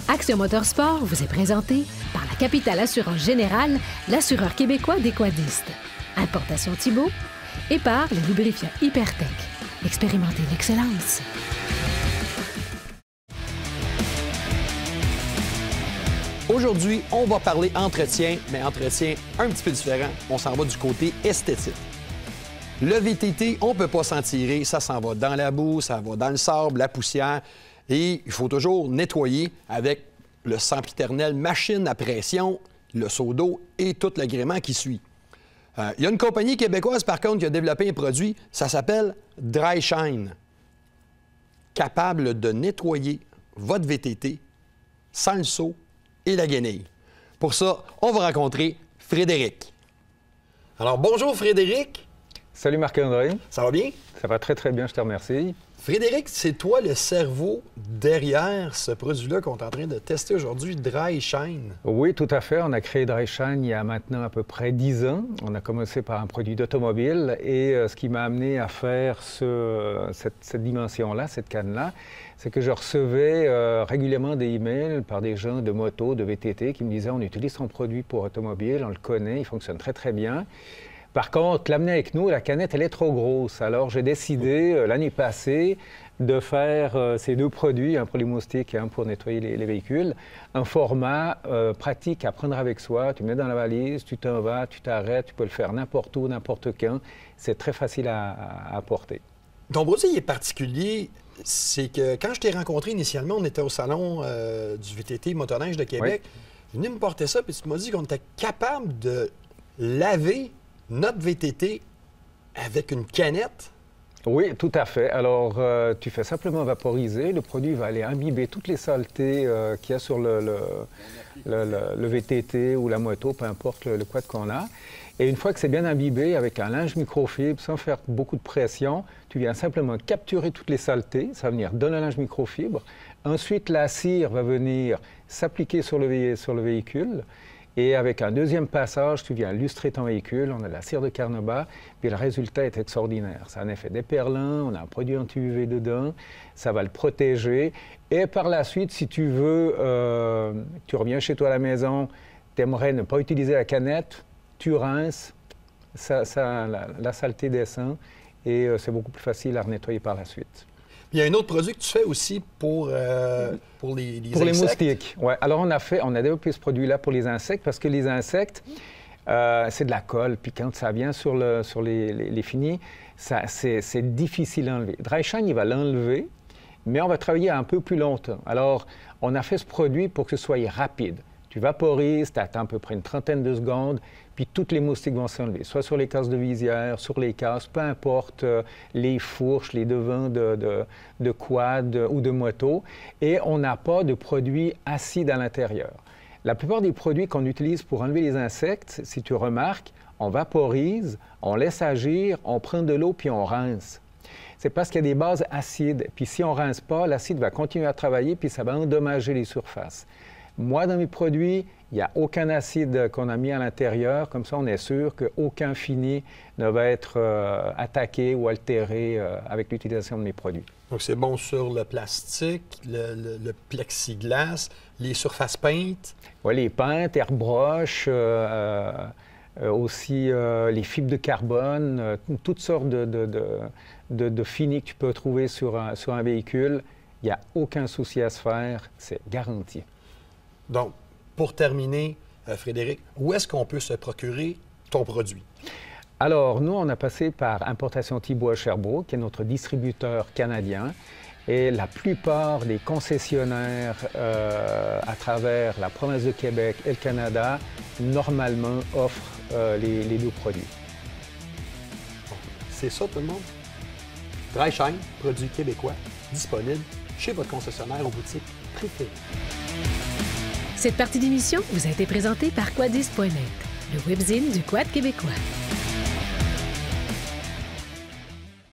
Action Motorsport vous est présenté par la Capitale Assurance Générale, l'assureur québécois des quadistes. Importation Thibault et par le lubrifiant Hypertech. Expérimentez l'excellence. Aujourd'hui, on va parler entretien, mais entretien un petit peu différent. On s'en va du côté esthétique. Le VTT, on ne peut pas s'en tirer. Ça s'en va dans la boue, ça va dans le sable, la poussière. Et il faut toujours nettoyer avec le sempiternel machine à pression, le seau d'eau et tout l'agrément qui suit. Il y a une compagnie québécoise, par contre, qui a développé un produit, ça s'appelle Dry Shine. Capable de nettoyer votre VTT sans le seau et la guenille. Pour ça, on va rencontrer Frédéric. Alors, bonjour Frédéric. Salut Marc-André. Ça va bien? Ça va très, très bien, je te remercie. Frédéric, c'est toi le cerveau derrière ce produit-là qu'on est en train de tester aujourd'hui, Dry Shine. Oui, tout à fait. On a créé Dry Shine il y a maintenant à peu près 10 ans. On a commencé par un produit d'automobile et ce qui m'a amené à faire cette dimension-là, cette canne-là, c'est que je recevais régulièrement des emails par des gens de moto, de VTT qui me disaient « On utilise ton produit pour automobile, on le connaît, il fonctionne très, très bien. » Par contre, l'amener avec nous, la canette, elle est trop grosse. Alors, j'ai décidé l'année passée de faire ces deux produits, un pour les moustiques et un pour nettoyer les véhicules, un format pratique à prendre avec soi. Tu mets dans la valise, tu t'en vas, tu t'arrêtes, tu peux le faire n'importe où, n'importe quand. C'est très facile à porter. Ton produit il est particulier, c'est que quand je t'ai rencontré initialement, on était au salon du VTT Motoneige de Québec. Oui. Tu venais me porter ça, puis tu m'as dit qu'on était capable de laver notre VTT avec une canette? Oui, tout à fait. Alors, tu fais simplement vaporiser. Le produit va aller imbiber toutes les saletés qu'il y a sur le VTT ou la moto, peu importe le quad qu'on a. Et une fois que c'est bien imbibé avec un linge microfibre, sans faire beaucoup de pression, tu viens simplement capturer toutes les saletés. Ça va venir dans le linge microfibre. Ensuite, la cire va venir s'appliquer sur le véhicule. Et avec un deuxième passage, tu viens lustrer ton véhicule, on a de la cire de Carnauba, puis le résultat est extraordinaire. Ça a un effet déperlant, on a un produit anti-UV dedans, ça va le protéger. Et par la suite, si tu veux, tu reviens chez toi à la maison, tu aimerais ne pas utiliser la canette, tu rinces, la saleté descend et c'est beaucoup plus facile à nettoyer par la suite. Il y a un autre produit que tu fais aussi pour les insectes. Pour les moustiques, oui. Alors, on a développé ce produit-là pour les insectes parce que les insectes, c'est de la colle. Puis quand ça vient sur les finis, c'est difficile à enlever. Dry Shine, il va l'enlever, mais on va travailler un peu plus longtemps. Alors, on a fait ce produit pour que ce soit rapide. Tu vaporises, tu attends à peu près une trentaine de secondes, puis toutes les moustiques vont s'enlever, soit sur les casques de visière, sur les casques, peu importe, les fourches, les devants de quad ou de moto. Et on n'a pas de produit acide à l'intérieur. La plupart des produits qu'on utilise pour enlever les insectes, si tu remarques, on vaporise, on laisse agir, on prend de l'eau puis on rince. C'est parce qu'il y a des bases acides. Puis si on ne rince pas, l'acide va continuer à travailler puis ça va endommager les surfaces. Moi, dans mes produits, il n'y a aucun acide qu'on a mis à l'intérieur. Comme ça, on est sûr qu'aucun fini ne va être attaqué ou altéré avec l'utilisation de mes produits. Donc, c'est bon sur le plastique, le plexiglas, les surfaces peintes? Oui, les peintes, airbrush, aussi les fibres de carbone, toutes sortes de finis que tu peux trouver sur un véhicule. Il n'y a aucun souci à se faire, c'est garanti. Donc, pour terminer, Frédéric, où est-ce qu'on peut se procurer ton produit? Alors, nous, on a passé par Importation Thibault à Sherbrooke, qui est notre distributeur canadien. Et la plupart des concessionnaires à travers la province de Québec et le Canada, normalement, offrent les deux produits. C'est ça, tout le monde? Dry Shine, produit québécois, disponible chez votre concessionnaire ou boutique préférée. Cette partie d'émission vous a été présentée par quadiste.net, le webzine du quad québécois.